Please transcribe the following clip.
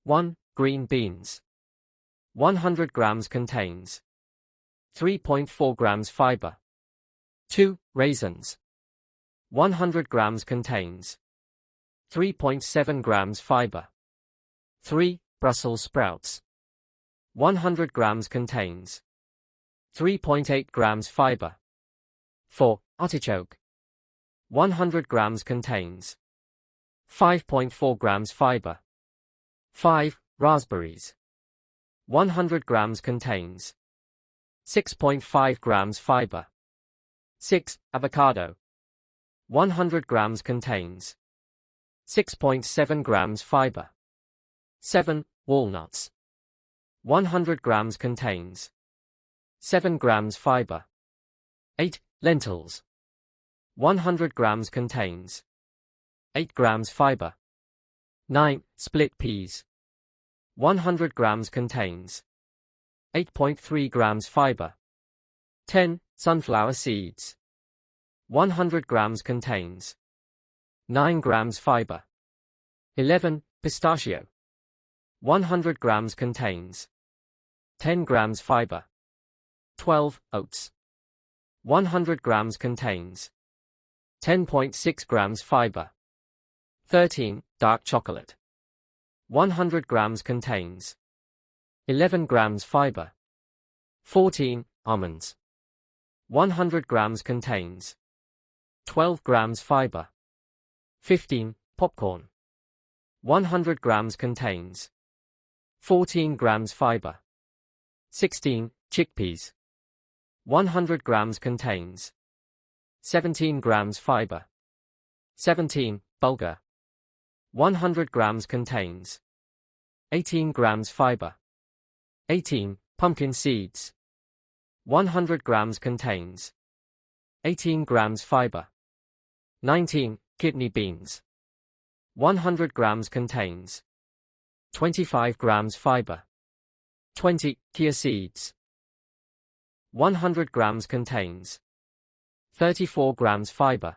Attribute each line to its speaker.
Speaker 1: 1. Green beans. 100 grams contains 3.4 grams fiber. 2. Raisins. 100 grams contains 3.7 grams fiber. 3. Brussels sprouts. 100 grams contains 3.8 grams fiber. 4. Artichoke. 100 grams contains 5.4 grams fiber. 5. Raspberries. 100 grams contains 6.5 grams fiber. 6. Avocado. 100 grams contains 6.7 grams fiber. 7. Walnuts. 100 grams contains 7 grams fiber. 8. Lentils. 100 grams contains 8 grams fiber. 9. Split peas. 100 grams contains 8.3 grams fiber. 10. Sunflower seeds. 100 grams contains 9 grams fiber. 11. Pistachio. 100 grams contains 10 grams fiber. 12. Oats. 100 grams contains 10.6 grams fiber. 13. Dark chocolate. 100 grams contains 11 grams fiber. 14. Almonds. 100 grams contains 12 grams fiber. 15. Popcorn. 100 grams contains 14 grams fiber. 16. Chickpeas. 100 grams contains 17 grams fiber. 17. Bulgur. 100 grams contains 18 grams fiber. 18. Pumpkin seeds. 100 grams contains 18 grams fiber. 19. Kidney beans. 100 grams contains 25 grams fiber. 20. Chia seeds. 100 grams contains 34 grams fiber.